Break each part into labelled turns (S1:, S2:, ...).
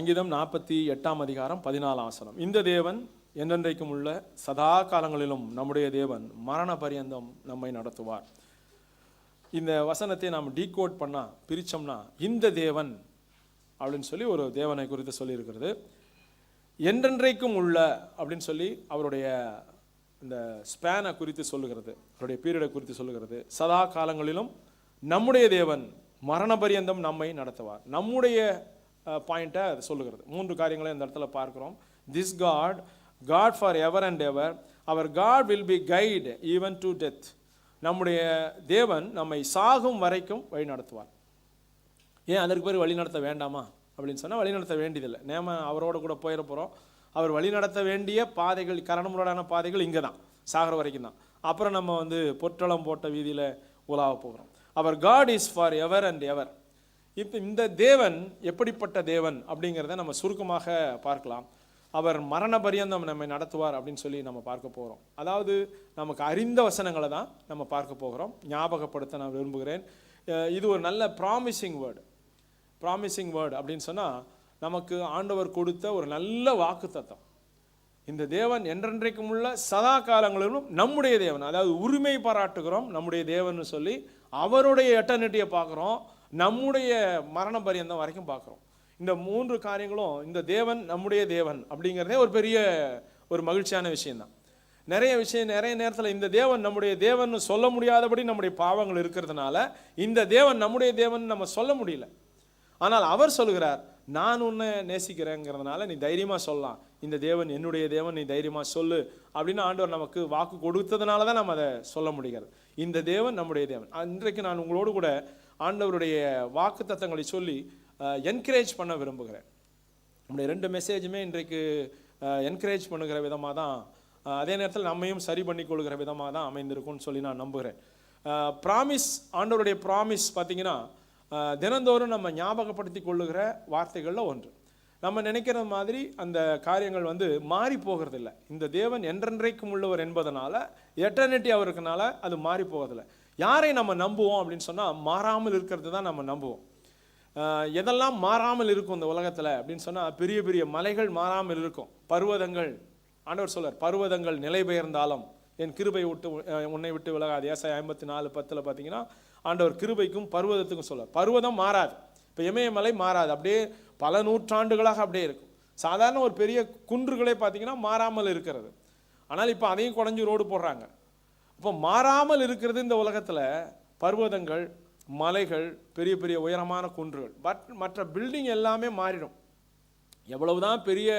S1: சங்கீதம் 48:14 இந்த தேவன் என்றென்றைக்கும் உள்ள சதா காலங்களிலும் நம்முடைய தேவன் மரண பரியந்தம் நம்மை நடத்துவார். இந்த வசனத்தை நாம் டீகோட் பண்ணா பிரிச்சோம்னா இந்த தேவன் அப்படின்னு சொல்லி ஒரு தேவனை குறித்து சொல்லியிருக்கிறது. என்றென்றைக்கும் உள்ள அப்படின்னு சொல்லி அவருடைய இந்த ஸ்பேனை குறித்து சொல்லுகிறது, அவருடைய பீரியடை குறித்து சொல்லுகிறது. சதா காலங்களிலும் நம்முடைய தேவன் மரண பரியந்தம் நம்மை நடத்துவார். நம்முடைய பாயிண்ட்டை அது சொல்லுகிறது. 3 காரியங்களை இந்த இடத்துல பார்க்கிறோம். This God for ever and ever, our God will be guide even to death. நம்முடைய தேவன் நம்மை சாகும் வரைக்கும் வழி நடத்துவார். ஏன் அதற்கு பேர் வழி நடத்த வேண்டாமா அப்படின்னு சொன்னால் வழி நடத்த வேண்டியதில்லை. நேம அவரோட கூட போயிட போகிறோம். அவர் வழி நடத்த வேண்டிய பாதைகள், கரடுமுரடான பாதைகள் இங்கே தான், சாகிற வரைக்கும் தான். அப்புறம் நம்ம பொற்றளம் போட்ட வீதியில் உலாவ போகிறோம். அவர் God is for ever and ever. இப்போ இந்த தேவன் எப்படிப்பட்ட தேவன் அப்படிங்கிறத நம்ம சுருக்கமாக பார்க்கலாம். அவர் மரண பரியந்தம் நம்மை நடத்துவார் அப்படின்னு சொல்லி நம்ம பார்க்க போகிறோம். அதாவது நமக்கு அறிந்த வசனங்களை தான் நம்ம பார்க்க போகிறோம். ஞாபகப்படுத்த நான் விரும்புகிறேன். இது ஒரு நல்ல ப்ராமிசிங் வேர்டு அப்படின்னு சொன்னால் நமக்கு ஆண்டவர் கொடுத்த ஒரு நல்ல வாக்கு தத்தம். இந்த தேவன் என்றென்றைக்கும் உள்ள சதா காலங்களிலும் நம்முடைய தேவன், அதாவது உரிமை பாராட்டுகிறோம் நம்முடைய தேவன் சொல்லி அவருடைய எட்டர்னிட்டியை பார்க்குறோம், நம்முடைய மரண பரியந்தம் வரைக்கும் பார்க்குறோம். இந்த 3 காரியங்களும் இந்த தேவன் நம்முடைய தேவன் அப்படிங்கிறதே ஒரு பெரிய ஒரு மகிழ்ச்சியான விஷயம்தான். நிறைய நேரத்தில் இந்த தேவன் நம்முடைய தேவன் சொல்ல முடியாதபடி நம்முடைய பாவங்கள் இருக்கிறதுனால இந்த தேவன் நம்முடைய தேவன் நம்ம சொல்ல முடியல. ஆனால் அவர் சொல்லுகிறார், நான் உன்னை நேசிக்கிறேங்கிறதுனால நீ தைரியமாக சொல்லலாம், இந்த தேவன் என்னுடைய தேவன், நீ தைரியமாக சொல்லு அப்படின்னு ஆண்டவர் நமக்கு வாக்கு கொடுத்ததுனால தான் நம்ம அதை சொல்ல முடிகிறது. இந்த தேவன் நம்முடைய தேவன். இன்றைக்கு நான் உங்களோடு கூட ஆண்டவருடைய வாக்கு தத்தங்களை சொல்லி என்கரேஜ் பண்ண விரும்புகிறேன். நம்முடைய 2 மெசேஜுமே இன்றைக்கு என்கரேஜ் பண்ணுகிற விதமாக தான், அதே நேரத்தில் நம்மையும் சரி பண்ணி கொள்கிற விதமாக தான் அமைந்திருக்கும்னு சொல்லி நான் நம்புகிறேன். ஆண்டவருடைய ப்ராமிஸ் பார்த்தீங்கன்னா தினந்தோறும் நம்ம ஞாபகப்படுத்தி கொள்ளுகிற வார்த்தைகளில் ஒன்று. நம்ம நினைக்கிற மாதிரி அந்த காரியங்கள் மாறி போகிறதில்லை. இந்த தேவன் என்றென்றைக்கும் உள்ளவர் என்பதனால, எட்டர்னிட்டி அவருக்குனால அது மாறி போகிறதில்லை. யாரை நம்ம நம்புவோம் அப்படின்னு சொன்னால் மாறாமல் இருக்கிறது தான் நம்ம நம்புவோம். எதெல்லாம் மாறாமல் இருக்கும் இந்த உலகத்தில் அப்படின்னு சொன்னால், பெரிய பெரிய மலைகள் மாறாமல் இருக்கும். பர்வதங்கள், ஆண்டவர் சொல்றார், பர்வதங்கள் நிலை பெயர்ந்தாலும் என் கிருபை உன்னை விட்டு விலகாது. ஏசாயா 54:10 பார்த்தீங்கன்னா ஆண்டவர் கிருபைக்கும் பர்வதத்துக்கும் சொல்றார். பர்வதம் மாறாது. இப்போ இமயமலை மாறாது, அப்படியே பல நூற்றாண்டுகளாக அப்படியே இருக்கும். சாதாரண ஒரு பெரிய குன்றுகளே பார்த்தீங்கன்னா மாறாமல் இருக்கிறது. ஆனால் இப்போ அதையும் குறைஞ்சி ரோடு போடுறாங்க. இப்போ மாறாமல் இருக்கிறது இந்த உலகத்தில் பர்வதங்கள், மலைகள், பெரிய பெரிய உயரமான குன்றுகள். பட் மற்ற பில்டிங் எல்லாமே மாறிடும். எவ்வளவுதான் பெரிய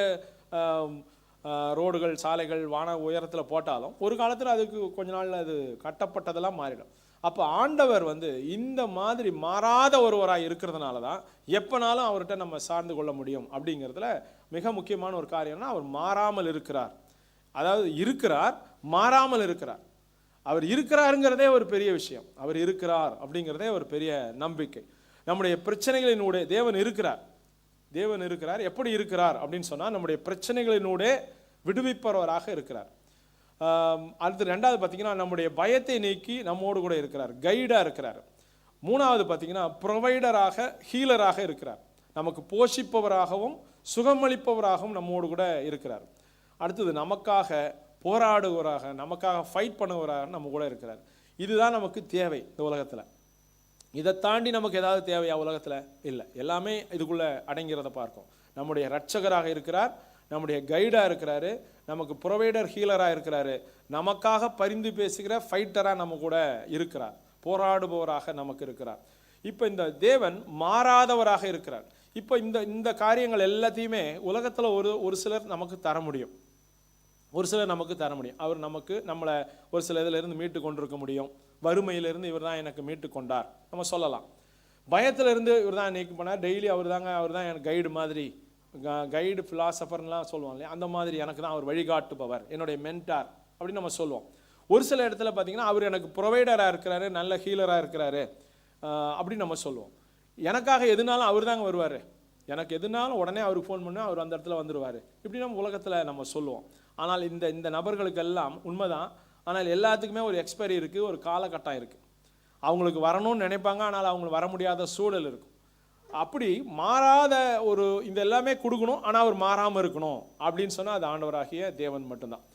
S1: ரோடுகள், சாலைகள் வான உயரத்தில் போட்டாலும் ஒரு காலத்தில் அதுக்கு கொஞ்ச நாள் அது கட்டப்பட்டதெல்லாம் மாறிடும். அப்போ ஆண்டவர் இந்த மாதிரி மாறாத ஒருவராக இருக்கிறதுனால தான் எப்போனாலும் அவர்கிட்ட நம்ம சார்ந்து கொள்ள முடியும். அப்படிங்கிறதுல மிக முக்கியமான ஒரு காரியம்னா அவர் மாறாமல் இருக்கிறார். அதாவது இருக்கிறார், மாறாமல் இருக்கிறார். அவர் இருக்கிறாருங்கிறதே ஒரு பெரிய விஷயம். அவர் இருக்கிறார் அப்படிங்கிறதே ஒரு பெரிய நம்பிக்கை. நம்முடைய பிரச்சனைகளினுடைய தேவன் இருக்கிறார். எப்படி இருக்கிறார் அப்படின்னு சொன்னால் நம்முடைய பிரச்சனைகளினுடைய விடுவிப்பவராக இருக்கிறார். அடுத்து 2வது பார்த்தீங்கன்னா நம்முடைய பயத்தை நீக்கி நம்மோடு கூட இருக்கிறார், கைடாக இருக்கிறார். 3வது பார்த்தீங்கன்னா ப்ரொவைடராக, ஹீலராக இருக்கிறார். நமக்கு போஷிப்பவராகவும் சுகமளிப்பவராகவும் நம்மோடு கூட இருக்கிறார். அடுத்தது நமக்காக போராடுவராக, நமக்காக ஃபைட் பண்ணுவராக நம்ம கூட இருக்கிறார். இதுதான் நமக்கு தேவை இந்த உலகத்தில். இதை தாண்டி நமக்கு ஏதாவது தேவையா உலகத்தில்? இல்லை. எல்லாமே இதுக்குள்ளே அடங்கிறத பார்க்கும். நம்முடைய இரட்சகராக இருக்கிறார், நம்முடைய கைடாக இருக்கிறாரு, நமக்கு ப்ரொவைடர், ஹீலராக இருக்கிறாரு, நமக்காக பரிந்து பேசுகிற ஃபைட்டராக நம்ம கூட இருக்கிறார், போராடுபவராக நமக்கு இருக்கிறார். இப்போ இந்த தேவன் மாறாதவராக இருக்கிறார். இப்போ இந்த காரியங்கள் எல்லாத்தையுமே உலகத்தில் ஒரு சிலர் நமக்கு தர முடியும், அவர் நம்மளை ஒரு சில இதிலிருந்து மீட்டு கொண்டிருக்க முடியும். வறுமையிலிருந்து இவர் தான் எனக்கு மீட்டு கொண்டார் நம்ம சொல்லலாம். பயத்திலிருந்து இவர் தான் நீக்கி பண்ணார், டெய்லி அவர் தான் எனக்கு கைடு மாதிரி, கைடு ஃபிலாசபர்லாம் சொல்லுவோம் இல்லையா, அந்த மாதிரி எனக்கு தான் அவர் வழிகாட்டுபவர், என்னுடைய மென்டார் அப்படின்னு நம்ம சொல்லுவோம். ஒரு சில இடத்துல பார்த்தீங்கன்னா அவர் எனக்கு ப்ரொவைடராக இருக்கிறாரு, நல்ல ஹீலராக இருக்கிறாரு அப்படின்னு நம்ம சொல்லுவோம். எனக்காக எதுனாலும் அவர் தாங்க வருவார், எனக்கு எதுனாலும் உடனே அவருக்கு ஃபோன் பண்ணால் அவர் அந்த இடத்துல வந்துடுவார், இப்படி நம்ம உலகத்தில் நம்ம சொல்லுவோம். ஆனால் இந்த நபர்களுக்கெல்லாம் உண்மைதான். ஆனால் எல்லாத்துக்குமே ஒரு எக்ஸ்பைரி இருக்குது, ஒரு காலகட்டம் இருக்குது. அவங்களுக்கு வரணும்னு நினைப்பாங்க, ஆனால் அவங்களுக்கு வர முடியாத சூழல் இருக்கும். அப்படி மாறாத ஒரு இந்த எல்லாமே கொடுக்கணும், ஆனால் அவர் மாறாமல் இருக்கணும் அப்படின்னு சொன்னால் அது ஆண்டவராகிய தேவன் மட்டும்தான்.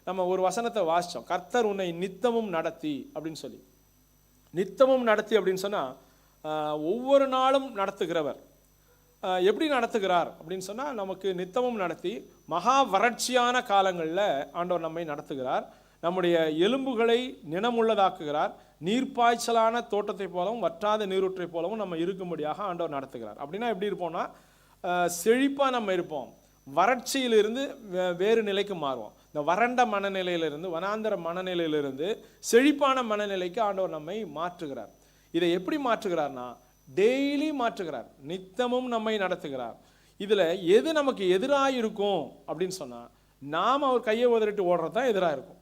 S1: நம்ம ஒரு வசனத்தை வாசித்தோம், கர்த்தர் உன்னை நித்தமும் நடத்தி அப்படின்னு சொல்லி. நித்தமும் நடத்தி அப்படின்னு சொன்னால் ஒவ்வொரு நாளும் நடத்துகிறவர். எப்படி நடத்துகிறார் அப்படின்னு சொன்னால், நமக்கு நித்தமும் நடத்தி மகா வறட்சியான காலங்களில் ஆண்டவர் நம்மை நடத்துகிறார். நம்முடைய எலும்புகளை நினமுள்ளதாக்குகிறார். நீர்ப்பாய்ச்சலான தோட்டத்தை போலவும் வற்றாத நீரூற்றை போலவும் நம்ம இருக்கும்படியாக ஆண்டவர் நடத்துகிறார். அப்படின்னா எப்படி இருப்போம்னா, செழிப்பாக நம்ம இருப்போம். வறட்சியிலிருந்து வேறு நிலைக்கு மாறுவோம். இந்த வறண்ட மனநிலையிலிருந்து, வனாந்தர மனநிலையிலிருந்து செழிப்பான மனநிலைக்கு ஆண்டவர் நம்மை மாற்றுகிறார். இதை எப்படி மாற்றுகிறார்னா, டெய்லி மாற்றுகிறார், நித்தமும் நம்மை நடத்துகிறார். இதில் எது நமக்கு எதிராக இருக்கும் அப்படின்னு சொன்னால், நாம் அவர் கையை உதறிட்டு ஓடுறது தான் எதிராக இருக்கும்.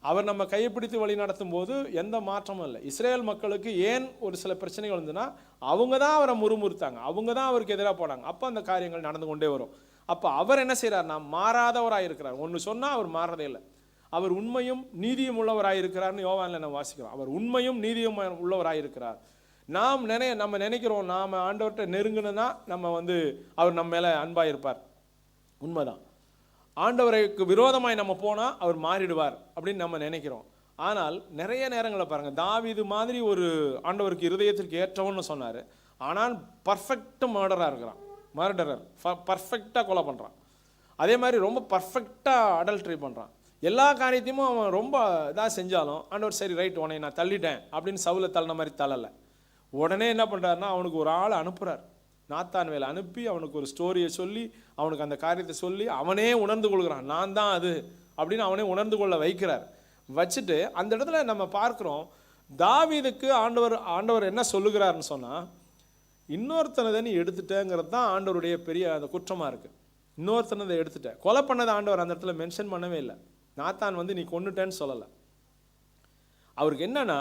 S1: அவர் நம்ம கையை பிடித்து வழி நடத்தும் போது எந்த மாற்றமும் இல்லை. இஸ்ரேல் மக்களுக்கு ஏன் ஒரு சில பிரச்சனைகள் இருந்துன்னா, அவங்க தான் அவரை முறுமுறுத்தாங்க, அவங்க தான் அவருக்கு எதிராக போனாங்க. அப்போ அந்த காரியங்கள் நடந்து கொண்டே வரும். அப்போ அவர் என்ன செய்கிறார்னா, மாறாதவராக இருக்கிறார். ஒன்று சொன்னால் அவர் மாறதே இல்லை. அவர் உண்மையும் நீதியும் உள்ளவராக இருக்கிறார்னு யோவானில் நம்ம வாசிக்கிறோம். அவர் உண்மையும் நீதியும் உள்ளவராக இருக்கிறார். நம்ம நினைக்கிறோம், நாம் ஆண்டவர்கிட்ட நெருங்கினா நம்ம அவர் நம்ம மேலே அன்பாக இருப்பார். உண்மைதான். ஆண்டவருக்கு விரோதமாய் நம்ம போனால் அவர் மாறிடுவார் அப்படின்னு நம்ம நினைக்கிறோம். ஆனால் நிறைய நேரங்களில் பாருங்கள், தாவீது மாதிரி ஒரு ஆண்டவருக்கு இருதயத்திற்கு ஏற்றவன்னு சொன்னார். ஆனால் பர்ஃபெக்ட் மர்டரர் பர்ஃபெக்டாக கொலை பண்ணுறான். அதே மாதிரி ரொம்ப பர்ஃபெக்டாக அடல்ட்ரி பண்ணுறான். எல்லா காரியத்தையும் அவன் ரொம்ப இதாக செஞ்சாலும் ஆண்டவர் சரி ரைட் உன்னை நான் தள்ளிட்டேன் அப்படின்னு சவுலை தள்ளின மாதிரி தள்ளலை. உடனே என்ன பண்ணுறாருன்னா, அவனுக்கு ஒரு ஆளை அனுப்புகிறார். நாத்தான் வேலை அனுப்பி அவனுக்கு ஒரு ஸ்டோரியை சொல்லி, அவனுக்கு அந்த காரியத்தை சொல்லி அவனே உணர்ந்து கொள்கிறான், நான் தான் அது அப்படின்னு அவனே உணர்ந்து கொள்ள வைக்கிறார். வச்சுட்டு அந்த இடத்துல நம்ம பார்க்குறோம், தாவீதுக்கு ஆண்டவர் என்ன சொல்லுகிறாருன்னு சொன்னால், இன்னொருத்தனதை நீ எடுத்துட்டேங்கிறது தான் ஆண்டவருடைய பெரிய அந்த குற்றமாக இருக்குது. இன்னொருத்தனதை எடுத்துட்டேன். கொலை பண்ணதை ஆண்டவர் அந்த இடத்துல மென்ஷன் பண்ணவே இல்லை. நாத்தான் நீ கொன்னுட்டேன்னு சொல்லலை. அவருக்கு என்னன்னா,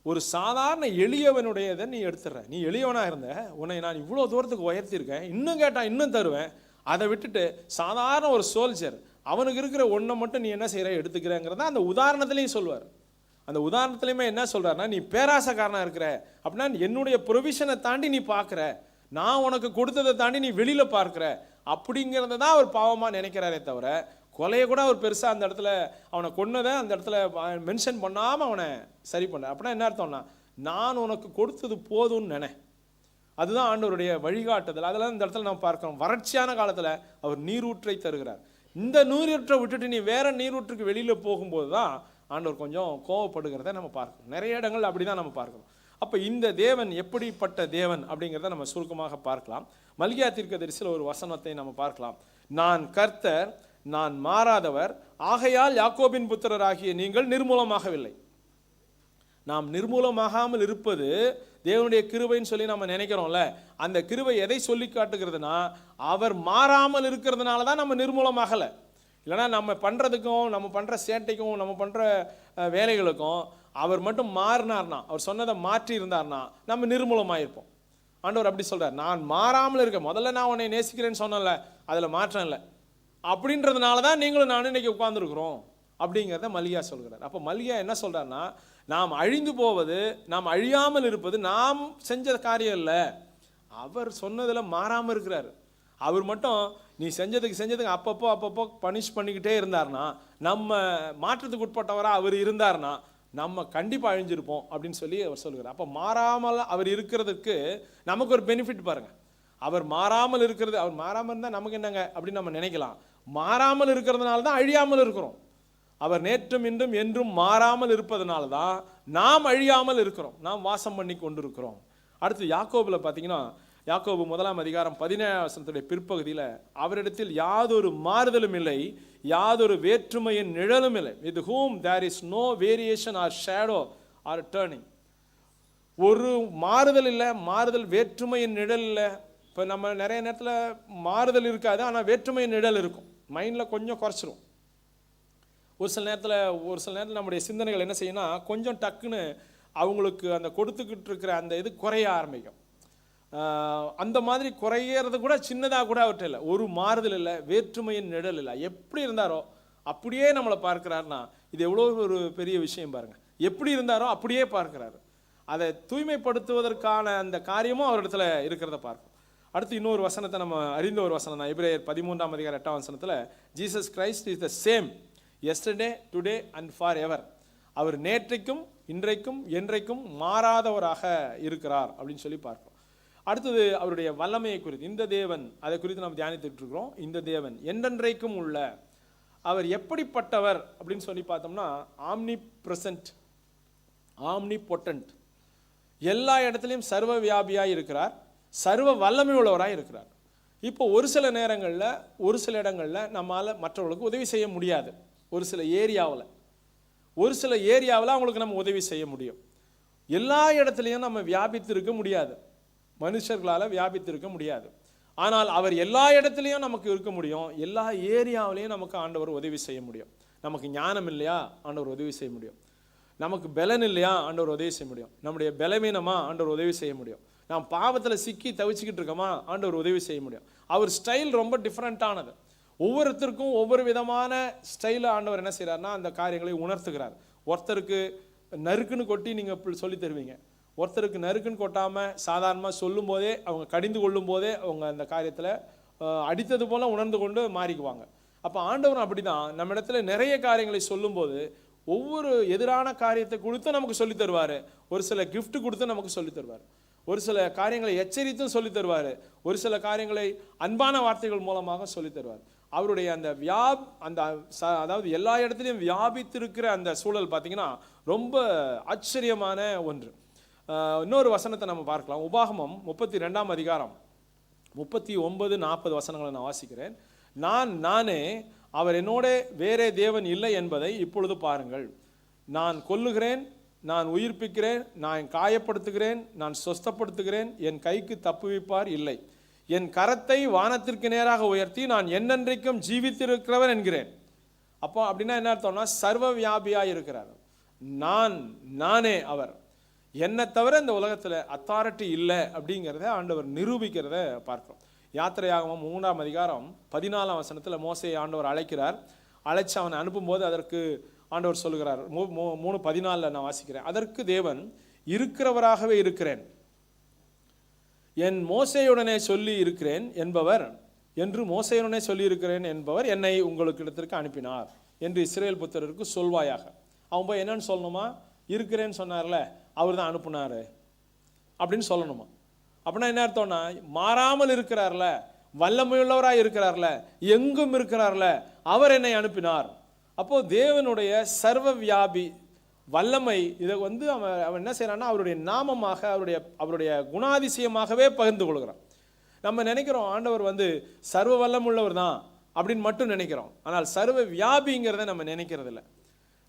S1: ஒரு சாதாரண எளியவனுடையதை நீ எடுத்துடுற. நீ எளியவனாக இருந்த, உன்னை நான் இவ்வளோ தூரத்துக்கு உயர்த்தியிருக்கேன், இன்னும் கேட்டால் இன்னும் தருவேன். அதை விட்டுட்டு சாதாரண ஒரு சோல்ஜர், அவனுக்கு இருக்கிற ஒன்றை மட்டும் நீ என்ன செய்கிற எடுத்துக்கிறேங்கிறத அந்த உதாரணத்துலேயும் சொல்லுவார். அந்த உதாரணத்துலையுமே என்ன சொல்கிறாருன்னா, நீ பேராசக்காரனாக இருக்கிற அப்படின்னா என்னுடைய ப்ரொவிஷனை தாண்டி நீ பார்க்குற, நான் உனக்கு கொடுத்ததை தாண்டி நீ வெளியில் பார்க்குற அப்படிங்கிறத தான் அவர் பாவமாக நினைக்கிறாரே தவிர, கொலையை கூட அவர் பெருசாக அந்த இடத்துல அவனை கொன்னதை அந்த இடத்துல மென்ஷன் பண்ணாமல் அவனை சரி பண்ண. அப்படின்னா என்ன அர்த்தம்னா, நான் உனக்கு கொடுத்தது போதும்னு நினை. அதுதான் ஆண்டவருடைய வழிகாட்டுதல். அதெல்லாம் இந்த இடத்துல நம்ம பார்க்கிறோம். வறட்சியான காலத்தில் அவர் நீரூற்றை தருகிறார். இந்த நீரூற்றை விட்டுட்டு நீ வேற நீரூற்றுக்கு வெளியில் போகும்போது தான் ஆண்டவர் கொஞ்சம் கோவப்படுகிறத நம்ம பார்க்கிறோம். நிறைய இடங்கள் அப்படி தான் நம்ம பார்க்கிறோம். அப்போ இந்த தேவன் எப்படிப்பட்ட தேவன் அப்படிங்கிறத நம்ம சுருக்கமாக பார்க்கலாம். மல்கியா தீர்க்கதரிசியில் ஒரு வசனத்தை நம்ம பார்க்கலாம். நான் கர்த்தர், நான் மாறாதவர், ஆகையால் யாக்கோபின் புத்திரராகிய நீங்கள் நிர்மூலமாகவில்லை. நாம் நிர்மூலமாகாமல் இருப்பது தேவனுடைய கிருபைன்னு சொல்லி நம்ம நினைக்கிறோம்ல, அந்த கிருபை எதை சொல்லி காட்டுகிறதுனா, அவர் மாறாமல் இருக்கிறதுனால தான் நம்ம நிர்மூலமாகலை. இல்லைனா நம்ம பண்ணுறதுக்கும் நம்ம பண்ணுற சேட்டைக்கும் நம்ம பண்ணுற வேலைகளுக்கும் அவர் மட்டும் மாறினார்னா, அவர் சொன்னதை மாற்றி இருந்தார்னா நம்ம நிர்மூலமாயிருப்போம். ஆண்டவர் அப்படி சொல்கிறார், நான் மாறாமல் இருக்கேன். முதல்ல நான் உன்னை நேசிக்கிறேன்னு சொன்னல, அதில் மாற்றம் இல்லை. அப்படின்றதுனால தான் நீங்களும் நானும் இன்றைக்கி உட்கார்ந்துருக்குறோம் அப்படிங்கிறத மல்கியா சொல்கிறார். அப்போ மல்கியா என்ன சொல்கிறாருன்னா, நாம் அழிந்து போவது, நாம் அழியாமல் இருப்பது நாம் செஞ்ச காரியம் இல்லை, அவர் சொன்னதில் மாறாமல் இருக்கிறார். அவர் மட்டும் நீ செஞ்சதுக்கு அப்பப்போ பனிஷ் பண்ணிக்கிட்டே இருந்தார்னா, நம்ம மாற்றத்துக்கு உட்பட்டவராக அவர் இருந்தார்னா நம்ம கண்டிப்பாக அழிஞ்சிருப்போம் அப்படின்னு சொல்லி அவர் சொல்கிறார். அப்போ மாறாமல் அவர் இருக்கிறதுக்கு நமக்கு ஒரு பெனிஃபிட் பாருங்கள். அவர் மாறாமல் இருக்கிறது, அவர் மாறாமல் இருந்தால் நமக்கு என்னங்க அப்படின்னு நம்ம நினைக்கலாம். மாறாமல் இருக்கிறதுனால தான் அழியாமல் இருக்கிறோம். அவர் நேற்றும் இன்றும் என்றும் மாறாமல் இருப்பதனால தான் நாம் அழியாமல் இருக்கிறோம், நாம் வாசம் பண்ணி கொண்டிருக்கிறோம். அடுத்து யாக்கோபில் பார்த்தீங்கன்னா, யாக்கோபு 1 அதிகாரம் 17 பிற்பகுதியில் அவரிடத்தில் யாதொரு மாறுதலும் இல்லை, யாதொரு வேற்றுமையின் நிழலும் இல்லை. With whom there is no variation or shadow or turning. ஒரு மாறுதல் இல்லை, மாறுதல் வேற்றுமையின் நிழல் இல்லை. இப்போ நம்ம நிறைய நேரத்தில் மாறுதல் இருக்காது, ஆனால் வேற்றுமையின் நிழல் இருக்கும். மைண்டில் கொஞ்சம் குறைச்சிரும். ஒரு சில நேரத்தில் நம்முடைய சிந்தனைகள் என்ன செய்யணும்னா, கொஞ்சம் டக்குன்னு அவங்களுக்கு அந்த கொடுத்துக்கிட்டு இருக்கிற அந்த இது குறைய ஆரம்பிக்கும். அந்த மாதிரி குறையிறது கூட சின்னதாக கூட அவர்கிட்ட இல்லை. ஒரு மாறுதல் இல்லை, வேற்றுமையின் நிழல் இல்லை. எப்படி இருந்தாரோ அப்படியே நம்மளை பார்க்கிறாருன்னா இது எவ்வளோ ஒரு பெரிய விஷயம் பாருங்கள். எப்படி இருந்தாரோ அப்படியே பார்க்கிறாரு. அதை தூய்மைப்படுத்துவதற்கான அந்த காரியமும் அவரிடத்துல இருக்கிறத பார்க்கும். அடுத்து இன்னொரு வசனத்தை நம்ம அறிந்த ஒரு வசனம் தான். எபிரேயர் 13:8 Jesus Christ is the same yesterday today and for ever. அவர் நேற்றைக்கும் இன்றைக்கும் என்றைக்கும் மாறாதவராக இருக்கிறார் அப்படின்னு சொல்லி பார்ப்போம். அடுத்தது அவருடைய வல்லமையை குறித்து, இந்த தேவன், அதை குறித்து நம்ம தியானித்துட்டு இருக்கிறோம். இந்த தேவன் என்றென்றைக்கும் உள்ள அவர் எப்படிப்பட்டவர் அப்படின்னு சொல்லி பார்த்தோம்னா ஆம்னி பிரசன்ட், ஆம்னி பொட்டன்ட், எல்லா இடத்துலையும் சர்வ வியாபியாய் இருக்கிறார், சர்வ வல்லமை உள்ளவராய் இருக்கிறார். இப்போ ஒரு சில நேரங்களில் ஒரு சில இடங்களில் நம்மளால் மற்றவர்களுக்கு உதவி செய்ய முடியாது. ஒரு சில ஏரியாவில் அவங்களுக்கு நம்ம உதவி செய்ய முடியும். எல்லா இடத்துலையும் நம்ம வியாபித்திருக்க முடியாது, மனுஷர்களால் வியாபித்திருக்க முடியாது. ஆனால் அவர் எல்லா இடத்துலையும் நமக்கு இருக்க முடியும். எல்லா ஏரியாவிலையும் நமக்கு ஆண்டவர் உதவி செய்ய முடியும். நமக்கு ஞானம் இல்லையா, ஆண்டவர் உதவி செய்ய முடியும். நமக்கு பலன் இல்லையா, ஆண்டவர் உதவி செய்ய முடியும். நம்முடைய பலவீனமா, ஆண்டவர் உதவி செய்ய முடியும். நாம் பாவத்தில் சிக்கி தவிச்சுக்கிட்டு இருக்கோமா, ஆண்டவர் உதவி செய்ய முடியும். அவர் ஸ்டைல் ரொம்ப டிஃப்ரெண்ட்டானது. ஒவ்வொருத்தருக்கும் ஒவ்வொரு விதமான ஸ்டைலில் ஆண்டவர் என்ன செய்கிறார்னா அந்த காரியங்களை உணர்த்துகிறார். ஒருத்தருக்கு நறுக்குன்னு கொட்டி நீங்கள் சொல்லி தருவீங்க, ஒருத்தருக்கு நறுக்குன்னு கொட்டாமல் சாதாரணமாக சொல்லும் போதே, அவங்க கடிந்து கொள்ளும் போதே அவங்க அந்த காரியத்தில் அடித்தது போல் உணர்ந்து கொண்டு மாறிக்குவாங்க. அப்போ ஆண்டவரும் அப்படி தான் நம்ம இடத்துல நிறைய காரியங்களை சொல்லும்போது ஒவ்வொரு எதிரான காரியத்தை கொடுத்து நமக்கு சொல்லி தருவார். ஒரு சில கிஃப்ட் கொடுத்து நமக்கு சொல்லி தருவார். ஒரு சில காரியங்களை எச்சரித்தும் சொல்லி தருவார். ஒரு சில காரியங்களை அன்பான வார்த்தைகள் மூலமாக சொல்லி தருவார். அவருடைய அந்த அதாவது எல்லா இடத்துலையும் வியாபித்திருக்கிற அந்த சூழல் பார்த்தீங்கன்னா ரொம்ப ஆச்சரியமான ஒன்று. இன்னொரு வசனத்தை நம்ம பார்க்கலாம். உபாகமம் 32 39-40 வசனங்களை நான் வாசிக்கிறேன். நானே அவர் என்னோட வேறே தேவன் இல்லை என்பதை இப்பொழுது பாருங்கள். நான் கொல்லுகிறேன், நான் உயிர்ப்பிக்கிறேன், நான் காயப்படுத்துகிறேன், நான் சொஸ்தப்படுத்துகிறேன், என் கைக்கு தப்புவிப்பார் இல்லை. என் கரத்தை வானத்திற்கு நேராக உயர்த்தி நான் என்னென்றைக்கும் ஜீவித்திருக்கிறவன் என்கிறேன். அப்போ அப்படின்னா என்ன அர்த்தம்னா சர்வ வியாபியாக இருக்கிறார். நானே அவர், என்னை தவிர இந்த உலகத்தில் அத்தாரிட்டி இல்லை அப்படிங்கிறத ஆண்டவர் நிரூபிக்கிறத பார்க்கிறோம். யாத்திரையாகமம் 3:14 மோசேயை ஆண்டவர் அழைக்கிறார். அழைச்சு அவனை அனுப்பும்போது அதற்கு ஆண்டவர் சொல்லுகிறார். 3:14 நான் வாசிக்கிறேன். அதற்கு தேவன் இருக்கிறவராகவே இருக்கிறேன், என் மோசேயுடனே சொல்லி இருக்கிறேன் என்பவர் என்று மோசேயுடனே சொல்லி இருக்கிறேன் என்பவர் என்னை உங்களுக்கு இடத்திற்கு அனுப்பினார் என்று இஸ்ரவேல் புத்திரருக்கு சொல்வாயாக. அவன் போய் என்னன்னு சொல்லணுமா, இருக்கிறேன்னு சொன்னார்ல அவர் தான் அனுப்புனாரு அப்படின்னு சொல்லணுமா. அப்படின்னா என்ன அர்த்தம்னா மாறாமல் இருக்கிறார்ல, வல்லமையுள்ளவராக இருக்கிறார்ல, எங்கும் இருக்கிறார்ல, அவர் என்னை அனுப்பினார். அப்போ தேவனுடைய சர்வ வியாபி வல்லமை இதை அவன் என்ன செய்யறான்னா அவருடைய நாமமாக அவருடைய குணாதிசயமாகவே பகிர்ந்து கொள்கிறான். நம்ம நினைக்கிறோம் ஆண்டவர் சர்வ வல்லமுள்ளவர் தான் அப்படின்னு மட்டும் நினைக்கிறோம். ஆனால் சர்வ வியாபிங்கிறத நம்ம நினைக்கிறது இல்லை.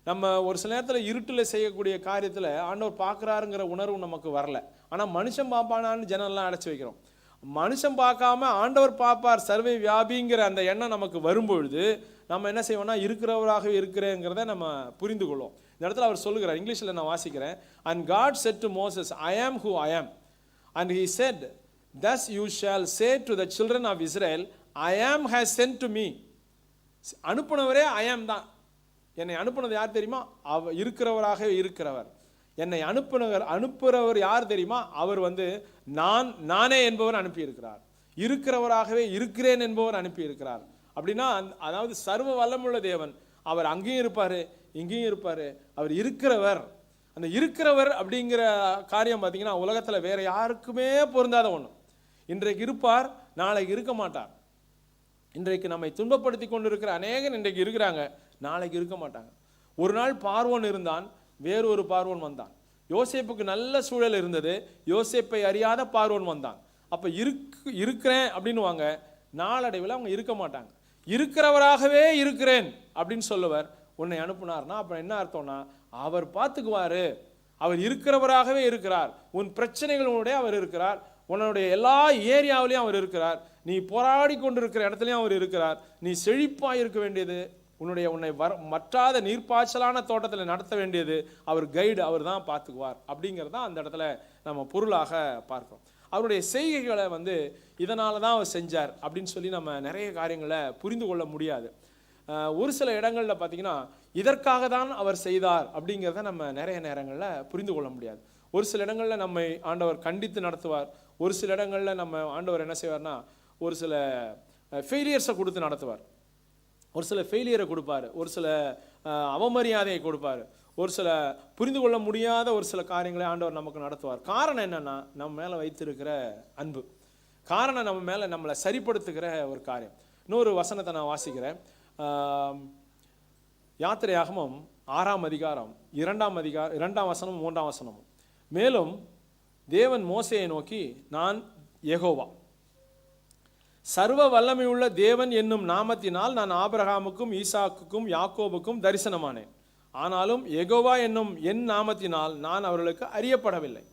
S1: நம்ம ஒரு சில நேரத்தில் இருட்டில் செய்யக்கூடிய காரியத்தில் ஆண்டவர் பார்க்குறாருங்கிற உணர்வு நமக்கு வரல. ஆனால் மனுஷன் பார்ப்பானான்னு ஜனல்லாம் அடைச்சி வைக்கிறோம். மனுஷன் பார்க்காம ஆண்டவர் பார்ப்பார் சர்வ வியாபிங்கிற அந்த எண்ணம் நமக்கு வரும்பொழுது நம்ம என்ன செய்வோம்னா இருக்கிறவராகவே இருக்கிறேங்கிறத நம்ம புரிந்து கொள்வோம். இந்த இடத்துல அவர் சொல்லுகிறார், இங்கிலீஷில் நான் வாசிக்கிறேன். And God said to Moses, I am who I am. And he said, thus you shall say to the children of Israel, I am has sent to me. அனுப்புனவரே I am தான். என்னை அனுப்புனது யார் தெரியுமா, இருக்கிறவராகவே இருக்கிறவர். என்னை அனுப்புறவர் யார் தெரியுமா, அவர் நானே என்பவர் அனுப்பியிருக்கிறார். இருக்கிறவராகவே இருக்கிறேன் என்பவர் அனுப்பியிருக்கிறார். அப்படின்னா அதாவது சர்வ வல்லமுள்ள தேவன். அவர் அங்கேயும் இருப்பார், இங்கேயும் இருப்பார். அவர் இருக்கிறவர். அந்த இருக்கிறவர் அப்படிங்கிற காரியம் பார்த்தீங்கன்னா உலகத்தில் வேற யாருக்குமே பொருந்தாத ஒன்று. இன்றைக்கு இருப்பார், நாளைக்கு இருக்க மாட்டார். இன்றைக்கு நம்மை துன்பப்படுத்தி கொண்டு இருக்கிற அநேகர் இன்றைக்கு இருக்கிறாங்க, நாளைக்கு இருக்க மாட்டாங்க. ஒரு நாள் பார்வோன் இருந்தான், வேறொரு பார்வோன் வந்தான். யோசேப்புக்கு நல்ல சூழல் இருந்தது, யோசேப்பை அறியாத பார்வோன் வந்தான். அப்போ இருக்கிறேன் அப்படின்னுவாங்க, நாளடைவில் அவங்க இருக்க மாட்டாங்க. இருக்கிறவராகவே இருக்கிறேன் அப்படின்னு சொல்லுவார். உன்னை அனுப்புனார்னா அப்போ என்ன அர்த்தம்னா அவர் பார்த்துக்குவாரு, அவர் இருக்கிறவராகவே இருக்கிறார். உன் பிரச்சனைகளுடைய அவர் இருக்கிறார், உன்னுடைய எல்லா ஏரியாவிலையும் அவர் இருக்கிறார், நீ போராடி கொண்டிருக்கிற இடத்துலையும் அவர் இருக்கிறார். நீ செழிப்பாக இருக்க வேண்டியது, உன்னை மற்றாத நீர்ப்பாய்ச்சலான தோட்டத்தில் நடத்த வேண்டியது அவர் கைடு, அவர் தான் பார்த்துக்குவார். அப்படிங்கிறதான் அந்த இடத்துல நம்ம பொருளாக பார்க்கிறோம். அவருடைய செய்கைகளை இதனால தான் அவர் செஞ்சார் அப்படின்னு சொல்லி நம்ம நிறைய காரியங்களை புரிந்து கொள்ள முடியாது. ஒரு சில இடங்களில் பார்த்தீங்கன்னா இதற்காக தான் அவர் செய்தார் அப்படிங்கிறத நம்ம நிறைய நேரங்களில் புரிந்து கொள்ள முடியாது. ஒரு சில இடங்களில் நம்மை ஆண்டவர் கண்டித்து நடத்துவார். ஒரு சில இடங்களில் நம்ம ஆண்டவர் என்ன செய்வார்னா ஒரு சில ஃபெயிலியர்ஸை கொடுத்து நடத்துவார். ஒரு சில ஃபெயிலியரை கொடுப்பார், ஒரு சில அவமரியாதையை கொடுப்பார், ஒரு சில புரிந்து கொள்ள முடியாத ஒரு சில காரியங்களை ஆண்டவர் நமக்கு நடத்துவார். காரணம் என்னன்னா நம்ம மேலே வைத்திருக்கிற அன்பு. காரணம் நம்ம மேலே நம்மளை சரிப்படுத்துகிற ஒரு காரியம். இன்னொரு வசனத்தை நான் வாசிக்கிறேன். யாத்திரையாகமம் 6ஆம் அதிகாரம் 2ஆம் வசனம் 3ஆம் வசனம். மேலும் தேவன் மோசேயை நோக்கி, நான் யெகோவா, சர்வ வல்லமையுள்ள தேவன் என்னும் நாமத்தினால் நான் ஆபிரகாமுக்கும் ஈசாக்குக்கும் யாக்கோபுக்கும் தரிசனமானேன். ஆனாலும் யெகோவா என்னும் என் நாமத்தினால் நான் அவர்களுக்கு அறியப்படவில்லை.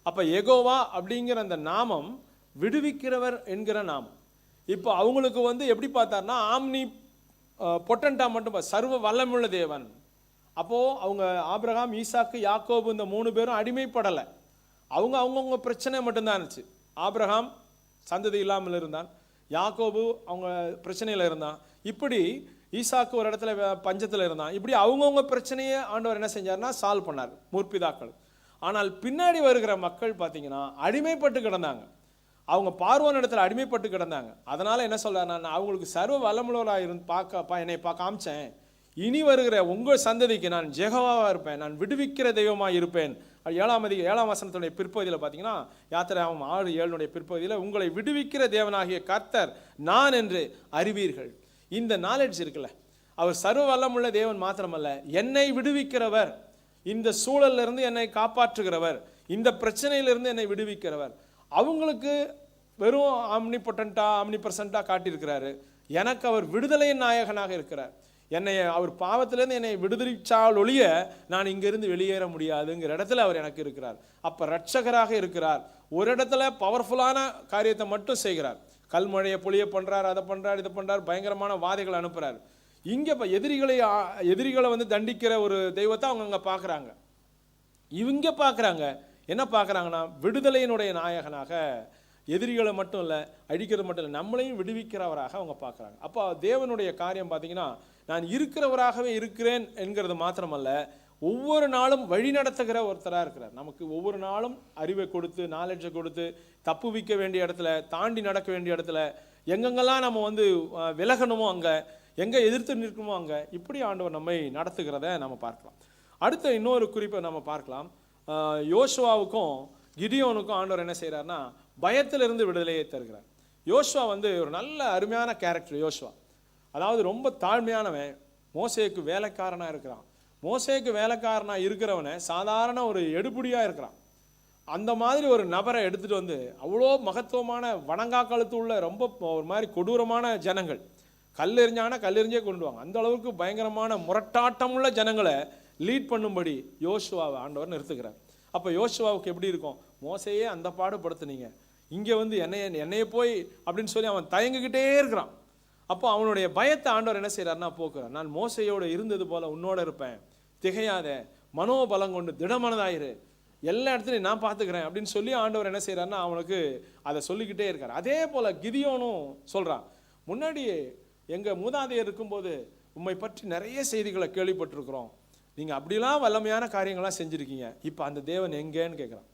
S1: அப்போ யெகோவா அப்படிங்கிற அந்த நாமம் விடுவிக்கிறவர் என்கிற நாமம். இப்போ அவங்களுக்கு எப்படி பார்த்தார்னா ஆம்னி பொட்டன்டா மட்டும் சர்வ வல்லமையுள்ள தேவன். அப்போது அவங்க ஆபிரகாம், ஈசாக்கு, யாக்கோபு இந்த 3 பேரும் அடிமைப்படலை. அவங்கவுங்க பிரச்சனை மட்டும்தான் இருந்துச்சு. ஆபிரகாம் சந்ததி இல்லாமல் இருந்தான், யாக்கோபு அவங்க பிரச்சனையில் இருந்தான், இப்படி ஈசாக்கு ஒரு இடத்துல பஞ்சத்தில் இருந்தான். இப்படி அவங்கவுங்க பிரச்சனையை ஆண்டவர் என்ன செஞ்சார்னா சால்வ் பண்ணார் முற்பிதாக்கள். ஆனால் பின்னாடி வருகிற மக்கள் பார்த்தீங்கன்னா அடிமைப்பட்டு கிடந்தாங்க. அவங்க பார்வோன் இடத்துல அடிமைப்பட்டு கிடந்தாங்க. அதனால் என்ன சொல்கிறார், நான் அவங்களுக்கு சர்வ வல்லமுள்ளவராக என்னை காமிச்சேன். இனி வருகிற உங்கள் சந்ததிக்கு நான் யெகோவாவாக இருப்பேன், நான் விடுவிக்கிற தெய்வமாக இருப்பேன். 7ஆம் வசனத்துடைய பிற்பகுதியில் பார்த்தீங்கன்னா யாத்திரையாகமம் 6:7 பிற்பகுதியில், உங்களை விடுவிக்கிற தேவனாகிய கர்த்தர் நான் என்று அறிவீர்கள். இந்த நாலேஜ் இருக்குல்ல, அவர் சர்வ வல்லமுள்ள தேவன் மாத்திரமல்ல, என்னை விடுவிக்கிறவர், இந்த சூழலிருந்து என்னை காப்பாற்றுகிறவர், இந்த பிரச்சனையிலிருந்து என்னை விடுவிக்கிறவர். அவங்களுக்கு வெறும் ஆம்னிபர்சன்ட்டாக காட்டியிருக்கிறாரு. எனக்கு அவர் விடுதலையின் நாயகனாக இருக்கிறார். அவர் பாவத்திலேருந்து என்னை விடுதலிச்சால் ஒழிய நான் இங்கிருந்து வெளியேற முடியாதுங்கிற இடத்துல அவர் எனக்கு இருக்கிறார். அப்போ ரட்சகராக இருக்கிறார். ஒரு இடத்துல பவர்ஃபுல்லான காரியத்தை மட்டும் செய்கிறார். கல்மழையை பொழிய பண்ணுறார், அதை பண்ணுறார், இதை பண்ணுறார், பயங்கரமான வாதைகளை அனுப்புகிறார். இங்கே இப்போ எதிரிகளை தண்டிக்கிற ஒரு தெய்வத்தை அவங்க அங்கே பார்க்குறாங்க. இவங்க பார்க்குறாங்க என்ன பார்க்குறாங்கன்னா விடுதலையினுடைய நாயகனாக, எதிரிகளை மட்டும் இல்லை, அழிக்கிறது மட்டும் இல்லை, நம்மளையும் விடுவிக்கிறவராக அவங்க பார்க்குறாங்க. அப்போ தேவனுடைய காரியம் பார்த்தீங்கன்னா நான் இருக்கிறவராகவே இருக்கிறேன் என்கிறது மாத்திரமல்ல, ஒவ்வொரு நாளும் வழி நடத்துகிற ஒருத்தராக இருக்கிறார். நமக்கு ஒவ்வொரு நாளும் அறிவை கொடுத்து, நாலேஜை கொடுத்து, தப்புவிக்க வேண்டிய இடத்துல, தாண்டி நடக்க வேண்டிய இடத்துல, எங்கெங்கெல்லாம் நம்ம விலகணுமோ அங்கே, எங்கே எதிர்த்து நிற்கணுமோ அங்கே, இப்படி ஆண்டவர் நம்மை நடத்துகிறத நம்ம பார்க்கலாம். அடுத்த இன்னொரு குறிப்பை நம்ம பார்க்கலாம். யோசுவாவுக்கும் கிடியோனுக்கும் ஆண்டவர் என்ன செய்கிறார்னா பயத்திலிருந்து விடுதலையை தருகிறார். யோசுவா ஒரு நல்ல அருமையான கேரக்டர். யோசுவா அதாவது ரொம்ப தாழ்மையானவன், மோசேக்கு வேலைக்காரனாக இருக்கிறான். மோசேக்கு வேலைக்காரனாக இருக்கிறவனை சாதாரண ஒரு எடுபடியாக இருக்கிறான். அந்த மாதிரி ஒரு நபரை எடுத்துகிட்டு அவ்வளோ மகத்துவமான வணங்கா கழுத்து உள்ள ரொம்ப ஒரு மாதிரி கொடூரமான ஜனங்கள், கல்லெறிஞ்சாங்கன்னா கல்லெறிஞ்சே கொண்டு வாங்க, அந்த அளவுக்கு பயங்கரமான முரட்டாட்டமுள்ள ஜனங்களை லீட் பண்ணும்படி யோசுவாவை ஆண்டவர் நிறுத்துக்கிறார். அப்போ யோசுவாவுக்கு எப்படி இருக்கும், மோசையே அந்த பாடுபடுத்துனீங்க, இங்கே என்னைய போய் அப்படின்னு சொல்லி அவன் தயங்கிக்கிட்டே இருக்கிறான். அப்போ அவனுடைய பயத்தை ஆண்டவர் என்ன செய்கிறார்னா போக்குறார். நான் மோசையோடு இருந்தது போல உன்னோட இருப்பேன், திகையாத, மனோபலம் கொண்டு திடமனதாயிரு, எல்லா இடத்துலையும் நான் பார்த்துக்கிறேன் அப்படின்னு சொல்லி ஆண்டவர் என்ன செய்கிறாருன்னா அவனுக்கு அதை சொல்லிக்கிட்டே இருக்கார். அதே போல் கிதியோனும் சொல்கிறான், முன்னாடியே எங்கள் மூதாதையர் இருக்கும்போது உம்மை பற்றி நிறைய செய்திகளை கேள்விப்பட்டிருக்கிறோம், நீங்கள் அப்படிலாம் வல்லமையான காரியங்கள்லாம் செஞ்சுருக்கீங்க, இப்போ அந்த தேவன் எங்கேன்னு கேட்குறான்.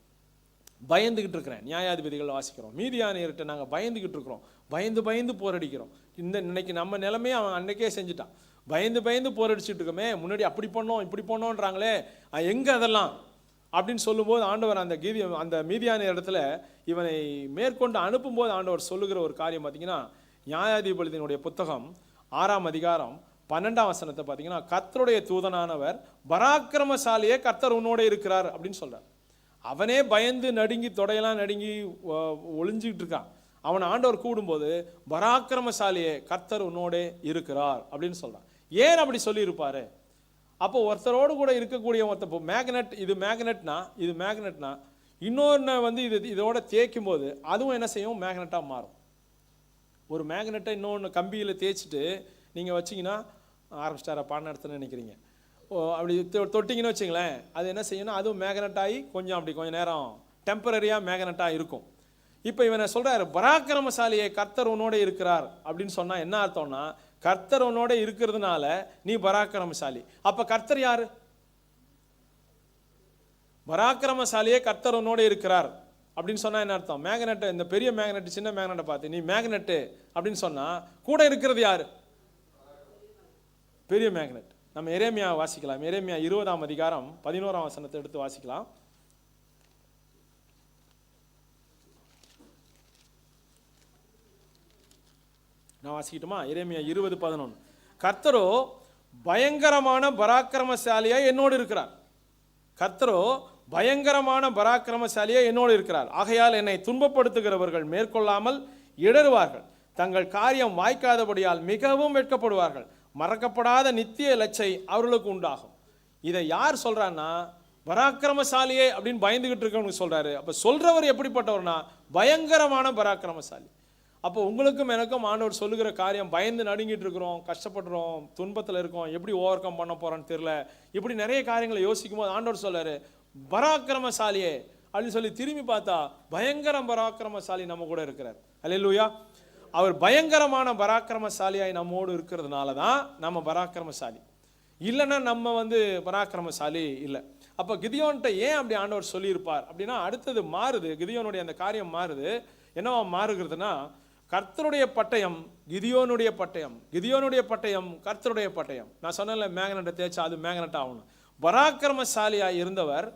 S1: பயந்துக்கிட்டு இருக்கிறேன். நியாயாதிபதிகள் வாசிக்கிறோம், மீதியானியர்கிட்ட நாங்கள் பயந்துக்கிட்டு இருக்கிறோம், பயந்து போரடிக்கிறோம். இன்னைக்கு நம்ம நிலைமையை அவன் அன்னைக்கே செஞ்சுட்டான். பயந்து போரடிச்சுட்டு இருக்கோமே, முன்னாடி அப்படி பண்ணோம் இப்படி பண்ணோன்றாங்களே, எங்கே அதெல்லாம் அப்படின்னு சொல்லும்போது ஆண்டவர் அந்த மீதியானியர் இடத்துல இவனை மேற்கொண்டு அனுப்பும்போது ஆண்டவர் சொல்லுகிற ஒரு காரியம் பார்த்தீங்கன்னா, நியாயாதிபதியினுடைய புத்தகம் 6ஆம் அதிகாரம் 12ஆம் வசனத்தை பார்த்தீங்கன்னா, கர்த்தருடைய தூதனானவர் பராக்கிரமசாலியே கர்த்தர் உன்னோட இருக்கிறார் அப்படின்னு சொல்றார். அவனே பயந்து நடுங்கி தொடையெல்லாம் நடுங்கி ஒளிஞ்சிக்கிட்டு இருக்கான். அவன் ஆண்டவர் கூடும்போது பராக்கிரமசாலியே கர்த்தர் உன்னோட இருக்கிறார் அப்படின்னு சொல்றான். ஏன் அப்படி சொல்லியிருப்பாரு? அப்போ ஒருத்தரோடு கூட இருக்கக்கூடிய ஒருத்தர் மேக்னெட், இது மேக்னெட்னா இன்னொன்று இதோட தேய்க்கும் போது அதுவும் என்ன செய்யும், மேக்னெட்டாக மாறும். ஒரு மேக்னெட்டை இன்னொன்று கம்பியில் தேய்ச்சிட்டு நீங்கள் வச்சிங்கன்னா ஆரம்பிச்சிட்டார பாடம் நடத்துன்னு நினைக்கிறீங்க, அப்படி தொட்டிங்கன்னு வச்சிங்களேன், அது என்ன செய்யணும், அதுவும் மேக்னெட் ஆகி கொஞ்சம் நேரம் டெம்பரரியாக மேக்னெட்டாக இருக்கும். இப்போ இவனை சொல்கிறார், பராக்கிரமசாலியை கர்த்தர் உன்னோட இருக்கிறார் அப்படின்னு சொன்னால் என்ன அர்த்தம்னா, கர்த்தர் உன்னோட இருக்கிறதுனால நீ பராக்கிரமசாலி. அப்போ கர்த்தர் யாரு? பராக்கிரமசாலியே கர்த்தர் உன்னோடு இருக்கிறார் அப்படின்னு சொன்னா என்ன அர்த்தம்? மேக்னெட், இந்த பெரிய மேக்னெட் சின்ன மேக்னெட்டை பார்த்து நீ மேக்னெட்டு அப்படின்னு சொன்னா கூட இருக்கிறது யாரு? பெரிய மேக்னெட். நம்ம எரேமியா வாசிக்கலாம். எரேமியா 20ஆம் அதிகாரம் 11ஆம் வசனத்தை எடுத்து வாசிக்கலாம். நான் வாசிக்கட்டுமா? எரேமியா 20:11. கர்த்தரோ பயங்கரமான பராக்கிரமசாலியா என்னோடு இருக்கிறார். கர்த்தரோ பயங்கரமான பராக்கிரமசாலியா என்னோடு இருக்கிறார். ஆகையால் என்னை துன்பப்படுத்துகிறவர்கள் மேற்கொள்ளாமல் இடறுவார்கள். தங்கள் காரியம் வாய்க்காதபடியால் மிகவும் வெட்கப்படுவார்கள். மறக்கப்படாத நித்திய லட்சை அவர்களுக்கு உண்டாகும். இதை யார் சொல்றான்னா, பராக்கிரமசாலியே அப்படின்னு பயந்துகிட்டு இருக்கவனுக்கு சொல்றாரு. அப்ப சொல்றவர் எப்படிப்பட்டவர்னா பயங்கரமான பராக்கிரமசாலி. அப்போ உங்களுக்கும் எனக்கும் ஆண்டவர் சொல்லுகிற காரியம் பயந்து நடுங்கிட்டு இருக்கிறோம், கஷ்டப்படுறோம், துன்பத்தில் இருக்கோம், எப்படி ஓவர் கம் பண்ண போறோன்னு தெரியல, இப்படி நிறைய காரியங்களை யோசிக்கும் போது ஆண்டவர் சொல்றாரு பராக்கிரமசாலியே அப்படின்னு சொல்லி திரும்பி பார்த்தா பயங்கர பராக்கிரமசாலி நம்ம கூட இருக்கிறார். அல்லேலூயா. அவர் பயங்கரமான பராக்கிரமசாலியாய் நம்மோடு இருக்கிறதுனால தான் நம்ம பராக்கிரமசாலி. இல்லைன்னா நம்ம பராக்கிரமசாலி இல்லை. அப்போ கிதியோன்ட்ட ஏன் அப்படி ஆண்டவர் சொல்லியிருப்பார் அப்படின்னா, அடுத்தது மாறுது. கிதியோனுடைய அந்த காரியம் மாறுது. என்னவா மாறுகிறதுனா, கர்த்தருடைய பட்டயம் கிதியோனுடைய பட்டயம், கிதியோனுடைய பட்டயம் கர்த்தருடைய பட்டயம். நான் சொன்னேன்ல, மேக்னெட்டை தேய்ச்சா அது மேக்னெட் ஆகணும். பராக்கிரமசாலியாக இருந்தவர்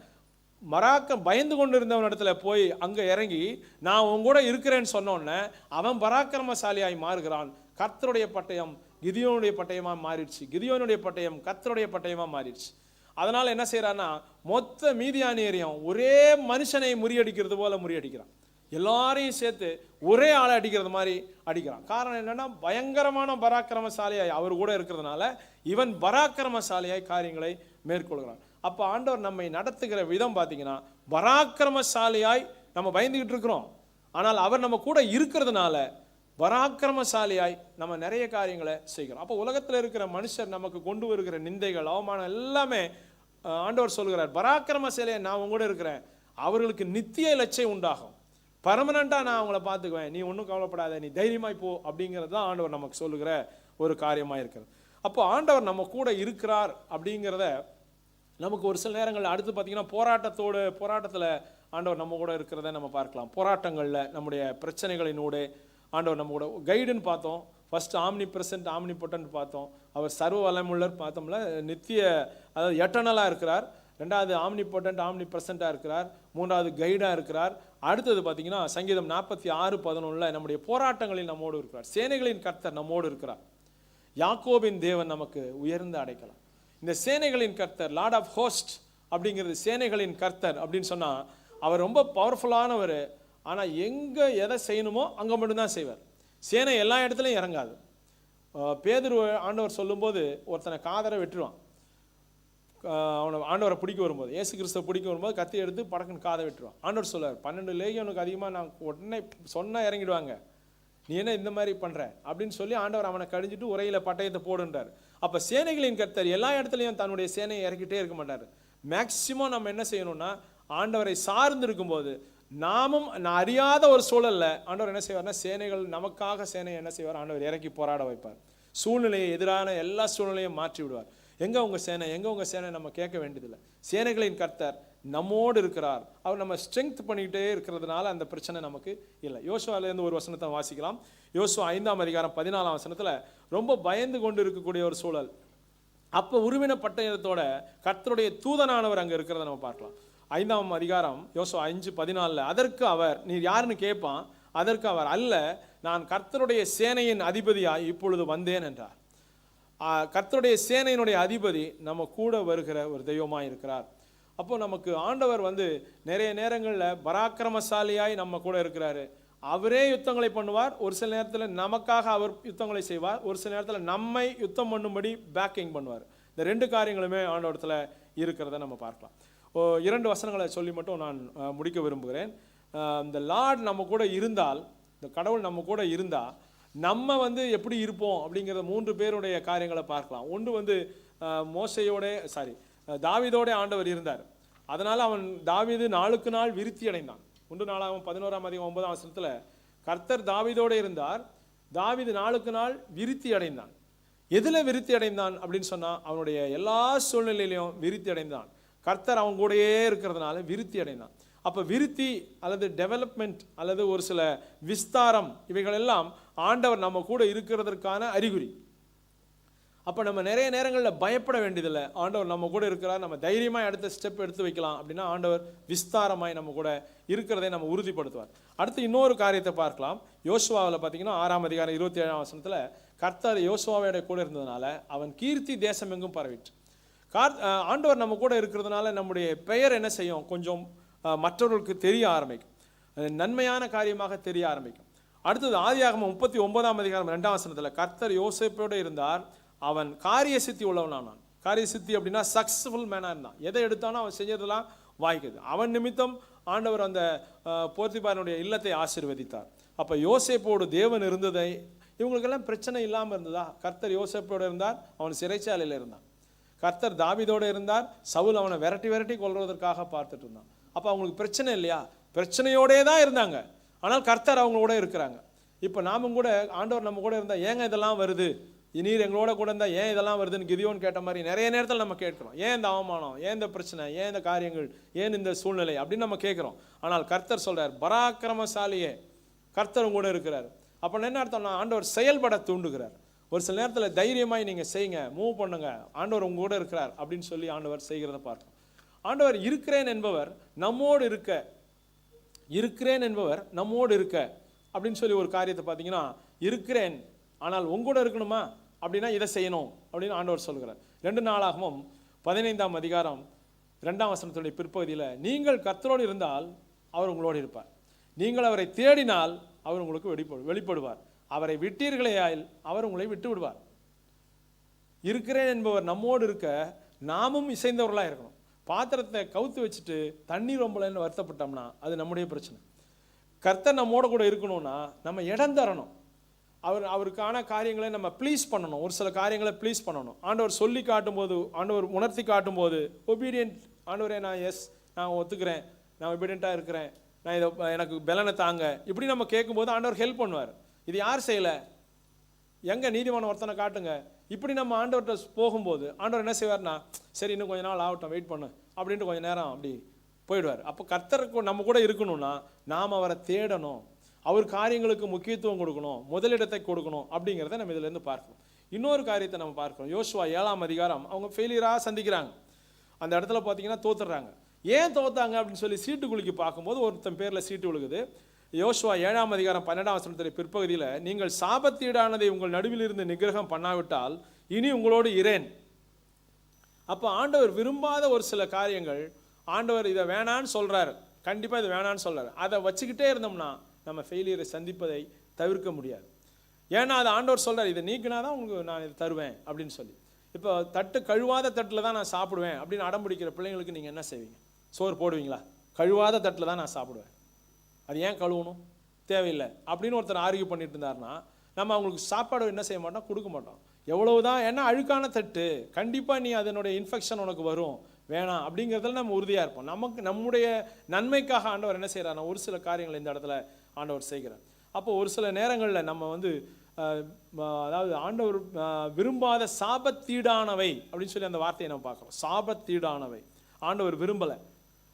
S1: பயந்து கொண்டு இருந்தவன் இடத்துல போய் அங்கே இறங்கி நான் உன் கூட இருக்கிறேன்னு சொன்னோன்னே அவன் பராக்கிரமசாலியாய் மாறுகிறான். கர்த்தருடைய பட்டயம் கிதியோனுடைய பட்டயமாக மாறிடுச்சு. கிதியோனுடைய பட்டயம் கர்த்தருடைய பட்டயமாக மாறிடுச்சு. அதனால் என்ன செய்கிறான்னா, மொத்த மீதியானியரையும் ஒரே மனுஷனை முறியடிக்கிறது போல முறியடிக்கிறான். எல்லாரையும் சேர்த்து ஒரே ஆளை அடிக்கிறது மாதிரி அடிக்கிறான். காரணம் என்னன்னா, பயங்கரமான பராக்கிரமசாலியாய் அவர் கூட இருக்கிறதுனால இவன் பராக்கிரமசாலியாய் காரியங்களை மேற்கொள்கிறான். அப்போ ஆண்டவர் நம்மை நடத்துகிற விதம் பார்த்தீங்கன்னா, பராக்கிரமசாலியாய் நம்ம பயந்துகிட்டு இருக்கிறோம், ஆனால் அவர் நம்ம கூட இருக்கிறதுனால பராக்கிரமசாலியாய் நம்ம நிறைய காரியங்களை செய்கிறோம். அப்போ உலகத்தில் இருக்கிற மனுஷர் நமக்கு கொண்டு வருகிற நிந்தைகள், அவமானம் எல்லாமே ஆண்டவர் சொல்கிறார், பராக்கிரமசாலியாய் நான் உங்க கூட இருக்கிறேன், அவர்களுக்கு நித்திய லட்சை உண்டாகும், பர்மனண்டா நான் அவங்கள பார்த்துக்குவேன், நீ ஒன்றும் கவலைப்படாத, நீ தைரியமாய் போ அப்படிங்கிறது தான் ஆண்டவர் நமக்கு சொல்லுகிற ஒரு காரியமாக இருக்கிறது. அப்போ ஆண்டவர் நம்ம கூட இருக்கிறார் அப்படிங்கிறத நமக்கு ஒரு சில நேரங்கள் அடுத்து பார்த்தீங்கன்னா போராட்டத்தில் ஆண்டவர் நம்ம கூட இருக்கிறத நம்ம பார்க்கலாம். போராட்டங்களில் நம்முடைய பிரச்சனைகளினோடு ஆண்டவர் நம்ம கூட கைடுன்னு பார்த்தோம். First omni present omni potent பார்த்தோம். அவர் சர்வ வல்லமுள்ளர் பார்த்தோம்ல, நித்திய அதாவது எட்டர்னலாக இருக்கிறார். ரெண்டாவது ஆம்னி பொட்டன்ட் ஆம்னி பிரசண்டாக இருக்கிறார். மூன்றாவது கைடாக இருக்கிறார். அடுத்தது பார்த்தீங்கன்னா சங்கீதம் 46:11 நம்முடைய போராட்டங்களில் நம்மோடு இருக்கிறார். சேனைகளின் கர்த்தர் நம்மோடு இருக்கிறார். யாக்கோபின் தேவன் நமக்கு உயர்ந்த அடைக்கலாம். இந்த சேனைகளின் கர்த்தர், லார்ட் ஆஃப் ஹோஸ்ட் அப்படிங்கிறது சேனைகளின் கர்த்தர் அப்படின்னு சொன்னால் அவர் ரொம்ப பவர்ஃபுல்லானவர். ஆனால் எங்கே எதை செய்யணுமோ அங்கே மட்டும்தான் செய்வார். சேனை எல்லா இடத்துலையும் இறங்காது. பேதுரு ஆண்டவர் சொல்லும்போது ஒருத்தனை காதரை வெட்டுருவான். அவனை ஆண்டவரை பிடிக்க வரும்போது, இயேசு கிறிஸ்துவை பிடிக்க வரும்போது கத்தி எடுத்து படக்குன்னு காதை வெட்டுருவான். ஆண்டவர் சொல்லுவார், 12 லேகியோனுக்கு அதிகமாக நான் உடனே சொன்னால் இறங்கிடுவாங்க, நீ என்ன இந்த மாதிரி பண்ணுற அப்படின்னு சொல்லி ஆண்டவர் அவனை கடிஞ்சிட்டு உரையில் பட்டயத்தை போடுன்றார். அப்போ சேனைகளின் கர்த்தர் எல்லா இடத்துலையும் தன்னுடைய சேனையை இறக்கிட்டே இருக்க மாட்டார். மேக்சிமம் நம்ம என்ன செய்யணும்னா, ஆண்டவரை சார்ந்து இருக்கும்போது நாமும் நான் அறியாத ஒரு சூழலில் ஆண்டவர் என்ன செய்வார்னா, சேனைகள் நமக்காக சேனையை என்ன செய்வார், ஆண்டவர் இறக்கி போராட வைப்பார். சூழ்நிலையை எதிரான எல்லா சூழ்நிலையும் மாற்றி விடுவார். எங்கே உங்கள் சேனை நம்ம கேட்க வேண்டியதில்லை. சேனைகளின் கர்த்தர் நம்மோடு இருக்கிறார். அவர் நம்ம ஸ்ட்ரெங்க் பண்ணிக்கிட்டே இருக்கிறதுனால அந்த பிரச்சனை நமக்கு இல்லை. யோசுவாலேருந்து ஒரு வசனத்தை வாசிக்கலாம். யோசுவா 5ஆம் அதிகாரம் 14ஆம் வசனத்தில் ரொம்ப பயந்து கொண்டு இருக்கக்கூடிய ஒரு சூழல். அப்போ உருவின பட்டயத்தோட கர்த்தருடைய தூதனானவர் அங்கே இருக்கிறத நம்ம பார்க்கலாம். 5ஆம் அதிகாரம் யோசுவா 5:14 அதற்கு அவர், நீர் யாருன்னு கேட்பான். அதற்கு அவர், அல்ல, நான் கர்த்தருடைய சேனையின் அதிபதியாய் இப்பொழுது வந்தேன் என்றார். கர்த்தருடைய சேனையினுடைய அதிபதி நம்ம கூட வருகிற ஒரு தெய்வமாக இருக்கிறார். அப்போ நமக்கு ஆண்டவர் நிறைய நேரங்களில் பராக்கிரமசாலியாய் நம்ம கூட இருக்கிறாரு. அவரே யுத்தங்களை பண்ணுவார். ஒரு சில நேரத்தில் நமக்காக அவர் யுத்தங்களை செய்வார். ஒரு சில நேரத்தில் நம்மை யுத்தம் பண்ணும்படி பேக்கிங் பண்ணுவார். இந்த ரெண்டு காரியங்களுமே ஆண்டவரத்தில் இருக்கிறத நம்ம பார்க்கலாம். 2 வசனங்களை சொல்லி மட்டும் நான் முடிக்க விரும்புகிறேன். இந்த லார்ட் நம்ம கூட இருந்தால், இந்த கடவுள் நம்ம கூட இருந்தால் நம்ம எப்படி இருப்போம் அப்படிங்கிறத 3 பேருடைய காரியங்களை பார்க்கலாம். ஒன்று தாவீதோட ஆண்டவர் இருந்தார். அதனால் அவன் தாவீது நாளுக்கு நாள் விருத்தி அடைந்தான். 1 நாளாகமம் 11ஆம் அதிகாரம் 9ஆம் வசனத்தில் கர்த்தர் தாவீதோடு இருந்தார். தாவீது நாளுக்கு நாள் விருத்தி அடைந்தான். எதில் விருத்தி அடைந்தான் அப்படின்னு சொன்னால், அவனுடைய எல்லா சூழ்நிலையிலையும் விருத்தி அடைந்தான். கர்த்தர் அவங்க கூடயே இருக்கிறதுனால விருத்தி அடைந்தான். அப்போ விருத்தி அல்லது டெவலப்மெண்ட் அல்லது ஒரு சில விஸ்தாரம் இவைகள் எல்லாம் ஆண்டவர் நம்ம கூட இருக்கிறதற்கான அறிகுறி. அப்போ நம்ம நிறைய நேரங்களில் பயப்பட வேண்டியதில்லை. ஆண்டவர் நம்ம கூட இருக்கிறார், நம்ம தைரியமாக அடுத்த ஸ்டெப் எடுத்து வைக்கலாம் அப்படின்னா ஆண்டவர் விஸ்தாரமாய் நம்ம கூட இருக்கிறதை நம்ம உறுதிப்படுத்துவார். அடுத்து இன்னொரு காரியத்தை பார்க்கலாம். யோசுவாவில் பார்த்தீங்கன்னா 6ஆம் அதிகாரம் 27ஆம் வசனத்தில் கர்த்தர் யோசுவாவோட கூட இருந்ததுனால அவன் கீர்த்தி தேசம் எங்கும் பரவிட்டு. ஆண்டவர் நம்ம கூட இருக்கிறதுனால நம்முடைய பெயர் என்ன செய்யும், கொஞ்சம் மற்றவர்களுக்கு தெரிய ஆரம்பிக்கும், நன்மையான காரியமாக தெரிய ஆரம்பிக்கும். அடுத்தது ஆதியாகமம் 39ஆம் அதிகாரம் 2ஆம் வசனத்தில் கர்த்தர் யோசேப்போடு இருந்தார், அவன் காரிய சித்தி உள்ளவனானான். காரிய சித்தி அப்படின்னா சக்சஸ்ஃபுல் மேனாக இருந்தான். எதை எடுத்தானோ அவன் செஞ்சதெல்லாம் வாய்க்குது. அவன் நிமித்தம் ஆண்டவர் அந்த போர்த்திபாரனுடைய இல்லத்தை ஆசீர்வதித்தார். அப்போ யோசேப்போடு தேவன் இருந்ததை, இவங்களுக்கெல்லாம் பிரச்சனை இல்லாமல் இருந்ததா? கர்த்தர் யோசேப்போடு இருந்தார், அவன் சிறைச்சாலையில் இருந்தான். கர்த்தர் தாவீதோடு இருந்தார், சவுல் அவனை விரட்டி விரட்டி கொல்வதற்காக பார்த்துட்டு இருந்தான். அப்போ அவங்களுக்கு பிரச்சனை இல்லையா? பிரச்சனையோடே தான் இருந்தாங்க, ஆனால் கர்த்தர் அவங்களோட இருக்கிறாங்க. இப்போ நாமும் கூட ஆண்டவர் நம்ம கூட இருந்தால் ஏங்க இதெல்லாம் வருது, நீர் எங்களோட கூட இருந்தால் ஏன் இதெல்லாம் வருதுன்னு கிதியோன் கேட்ட மாதிரி நிறைய நேரத்தில் நம்ம கேட்குறோம். ஏன் இந்த அவமானம், ஏன் இந்த பிரச்சனை, ஏன் இந்த காரியங்கள், ஏன் இந்த சூழ்நிலை அப்படின்னு நம்ம கேட்குறோம். ஆனால் கர்த்தர் சொல்கிறார், பராக்கிரமசாலியே கர்த்தரும் கூட இருக்கிறார். அப்போ என்ன அர்த்தம்னா ஆண்டவர் செயல்பட தூண்டுகிறார். ஒரு சில நேரத்தில் தைரியமாய் நீங்கள் செய்யுங்க, மூவ் பண்ணுங்க, ஆண்டவர் உங்க கூட இருக்கிறார் அப்படின்னு சொல்லி ஆண்டவர் செய்கிறத பார்க்கணும். ஆண்டவர் இருக்கிறேன் என்பவர் நம்மோடு இருக்க, இருக்கிறேன் என்பவர் நம்மோடு இருக்க அப்படின்னு சொல்லி ஒரு காரியத்தை பார்த்தீங்கன்னா, இருக்கிறேன் ஆனால் உங்கூட இருக்கணுமா அப்படின்னா இதை செய்யணும் அப்படின்னு ஆண்டவர் சொல்கிறார். 2 நாளாகமும் 15ஆம் அதிகாரம் 2ஆம் வசனத்துடைய பிற்பகுதியில், நீங்கள் கர்த்தரோடு இருந்தால் அவர் உங்களோடு இருப்பார், நீங்கள் அவரை தேடினால் அவர் உங்களுக்கு வெளிப்படுவார், அவரை விட்டீர்களேயாயில் அவர் உங்களை விட்டு விடுவார். இருக்கிறேன் என்பவர் நம்மோடு இருக்க நாமும் இசைந்தவர்களாக இருக்கணும். பாத்திரத்தை கவுத்து வச்சுட்டு தண்ணீர் ரொம்பலன்னு வருத்தப்பட்டோம்னா அது நம்முடைய பிரச்சனை. கர்த்தர் நம்மோட கூட இருக்கணும்னா நம்ம இடம் தரணும், அவருக்கான காரியங்களை நம்ம ப்ளீஸ் பண்ணணும், ஒரு சில காரியங்களை ப்ளீஸ் பண்ணணும். ஆண்டவர் சொல்லி காட்டும்போது, ஆண்டவர் உணர்த்தி காட்டும்போது ஒபீடியன்ட், ஆண்டவரே நான் ஒத்துக்கிறேன், நான் ஒபீடியண்ட்டாக இருக்கிறேன், நான் இதை எனக்கு பலனை தாங்க, இப்படி நம்ம கேட்கும்போது ஆண்டவர் ஹெல்ப் பண்ணுவார். இது யார் செய்யலை, எங்கே நீதிமான ஒருத்தனை காட்டுங்க, இப்படி நம்ம ஆண்டவர்கிட்ட போகும்போது ஆண்டவர் என்ன செய்வார்னா, சரி இன்னும் கொஞ்ச நாள் ஆகட்டும், வெயிட் பண்ணு அப்படின்ட்டு கொஞ்சம் நேரம் அப்படி போயிடுவார். அப்போ கர்த்தருக்கு நம்ம கூட இருக்கணும்னா நாம் அவரை தேடணும், அவர் காரியங்களுக்கு முக்கியத்துவம் கொடுக்கணும், முதலிடத்தை கொடுக்கணும் அப்படிங்கிறத நம்ம இதிலேருந்து பார்க்கணும். இன்னொரு காரியத்தை நம்ம பார்க்கணும். யோசுவா 7ஆம் அதிகாரம் அவங்க ஃபெயிலியராக சந்திக்கிறாங்க. அந்த இடத்துல பார்த்தீங்கன்னா தோத்துடுறாங்க. ஏன் தோத்தாங்க அப்படின்னு சொல்லி சீட்டு குலுக்கி பார்க்கும்போது ஒருத்தன் பேரில் சீட்டு விழுகுது. யோசுவா 7ஆம் அதிகாரம் 12ஆம் வசனத்துடைய பிற்பகுதியில், நீங்கள் சாபத்தீடானதை உங்கள் நடுவில் இருந்து நிகிரகம் பண்ணாவிட்டால் இனி உங்களோடு இரேன். அப்போ ஆண்டவர் விரும்பாத ஒரு சில காரியங்கள், ஆண்டவர் இதை வேணான்னு சொல்கிறார், கண்டிப்பாக இதை வேணான்னு சொல்கிறார், அதை வச்சுக்கிட்டே இருந்தோம்னா நம்ம ஃபெயிலியரை சந்திப்பதை தவிர்க்க முடியாது. ஏன்னா அது ஆண்டவர் சொல்கிறார், இதை நீக்கினா தான் உங்களுக்கு நான் இதை தருவேன் அப்படின்னு சொல்லி. இப்போ தட்டு கழுவாத தட்டில் தான் நான் சாப்பிடுவேன் அப்படின்னு அடம்பிடிக்கிற பிள்ளைங்களுக்கு நீங்கள் என்ன செய்வீங்க? சோறு போடுவீங்களா? கழுவாத தட்டில் தான் நான் சாப்பிடுவேன், அது ஏன் கழுவணும், தேவையில்லை அப்படின்னு ஒருத்தர் ஆர்கியூ பண்ணிட்டு இருந்தாருன்னா நம்ம அவங்களுக்கு சாப்பாடு என்ன செய்ய மாட்டோம், கொடுக்க மாட்டோம். எவ்வளவுதான், ஏன்னா அழுக்கான தட்டு, கண்டிப்பாக நீ அதனுடைய இன்ஃபெக்ஷன் உனக்கு வரும், வேணாம் அப்படிங்கிறதுல நம்ம உறுதியாக இருப்போம். நமக்கு நம்முடைய நன்மைக்காக ஆண்டவர் என்ன செய்கிறாருன்னா ஒரு சில காரியங்கள் இந்த இடத்துல ஆண்டவர் செய்கிறார். அப்போ ஒரு சில நேரங்களில் நம்ம அதாவது ஆண்டவர் விரும்பாத சாபத்தீடானவை அப்படின்னு சொல்லி அந்த வார்த்தையை நம்ம பார்க்குறோம். சாபத்தீடானவை ஆண்டவர் விரும்பலை.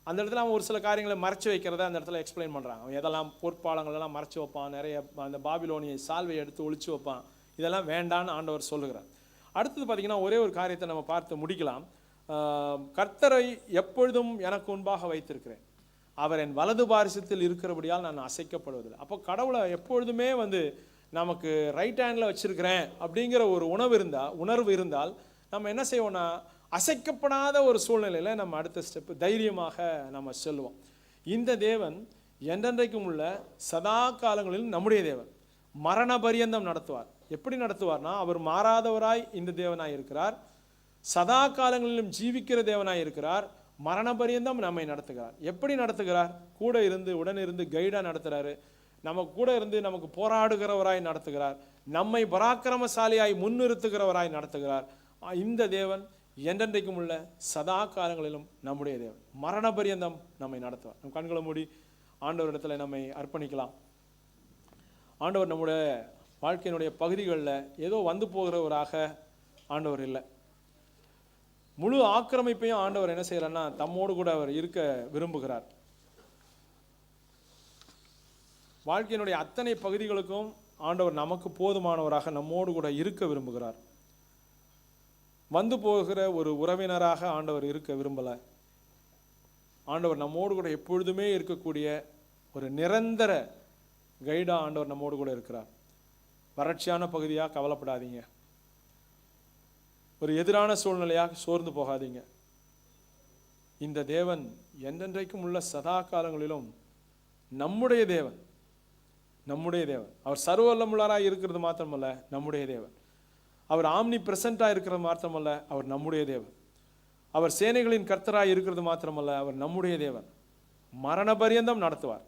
S1: அந்த இடத்துல அவன் ஒரு சில காரியங்களை மறைச்சி வைக்கிறத அந்த இடத்துல எக்ஸ்பிளைன் பண்ணுறாங்க. அவன் எதெல்லாம் பொற்பாலங்களெல்லாம் மறைச்சி வைப்பான், நிறைய அந்த பாபிலோனியை சால்வையை எடுத்து ஒழிச்சு வைப்பான், இதெல்லாம் வேண்டான்னு ஆண்டவர் சொல்லுகிறார். அடுத்தது பார்த்திங்கன்னா ஒரே ஒரு காரியத்தை நம்ம பார்த்து முடிக்கலாம். கர்த்தரை எப்பொழுதும் எனக்கு முன்பாக வைத்திருக்கிறேன், அவர் என் வலது பாரிசத்தில் இருக்கிறபடியால் நான் அசைக்கப்படுவதில்லை. அப்போ கடவுளை எப்பொழுதுமே நமக்கு ரைட் ஹேண்டில் வச்சிருக்கிறேன் அப்படிங்கிற ஒரு உணர்வு இருந்தால் நம்ம என்ன செய்வோம்னா அசைக்கப்படாத ஒரு சூழ்நிலையில் நம்ம அடுத்த ஸ்டெப்பு தைரியமாக நம்ம செல்வோம். இந்த தேவன் என்றென்றைக்கும் உள்ள சதா காலங்களில் நம்முடைய தேவன், மரண பரியந்தம் நடத்துவார். எப்படி நடத்துவார்னா அவர் மாறாதவராய் இந்த தேவனாய் இருக்கிறார், சதா காலங்களிலும் ஜீவிக்கிற தேவனாய் இருக்கிறார், மரண பரியந்தம் நம்மை நடத்துகிறார். எப்படி நடத்துகிறார்? கூட இருந்து உடன் இருந்து கைடாக நடத்துகிறாரு, நமக்கு கூட இருந்து நமக்கு போராடுகிறவராய் நடத்துகிறார், நம்மை பராக்கிரமசாலியாய் முன்னிறுத்துகிறவராய் நடத்துகிறார். இந்த தேவன் என்றென்றைக்கும் உள்ள சதா காலங்களிலும் நம்முடைய தேவன், மரண பரியந்தம் நம்மை நடத்துவார். நம் கண்களை மூடி ஆண்டவரிடத்துல நம்மை அர்ப்பணிக்கலாம். ஆண்டவர் நம்முடைய வாழ்க்கையினுடைய பகுதிகளில் ஏதோ வந்து போகிறவராக ஆண்டவர் இல்லை. முழு ஆக்கிரமிப்பையும் ஆண்டவர் என்ன செய்யறாருன்னா தம்மோடு கூட அவர் இருக்க விரும்புகிறார். வாழ்க்கையினுடைய அத்தனை பகுதிகளுக்கும் ஆண்டவர் நமக்கு போதுமானவராக நம்மோடு கூட இருக்க விரும்புகிறார். வந்து போகிற ஒரு உறவினராக ஆண்டவர் இருக்க விரும்பலை. ஆண்டவர் நம்மோடு கூட எப்பொழுதுமே இருக்கக்கூடிய ஒரு நிரந்தர கைடா ஆண்டவர் நம்மோடு கூட இருக்கிறார். வறட்சியான பகுதியாக கவலைப்படாதீங்க. ஒரு எதிரான சூழ்நிலையாக சோர்ந்து போகாதீங்க. இந்த தேவன் என்றென்றைக்கும் உள்ள சதா காலங்களிலும் நம்முடைய தேவன். நம்முடைய தேவன் அவர் சர்வவல்லமுள்ளவராக இருக்கிறது மாத்திரமல்ல, நம்முடைய தேவன். அவர் ஆம்னி பிரசண்டாக இருக்கிறது மாத்திரமல்ல, அவர் நம்முடைய தேவன். அவர் சேனைகளின் கர்த்தராக இருக்கிறது மாத்திரமல்ல, அவர் நம்முடைய தேவன். மரண பரியந்தம் நடத்துவார்.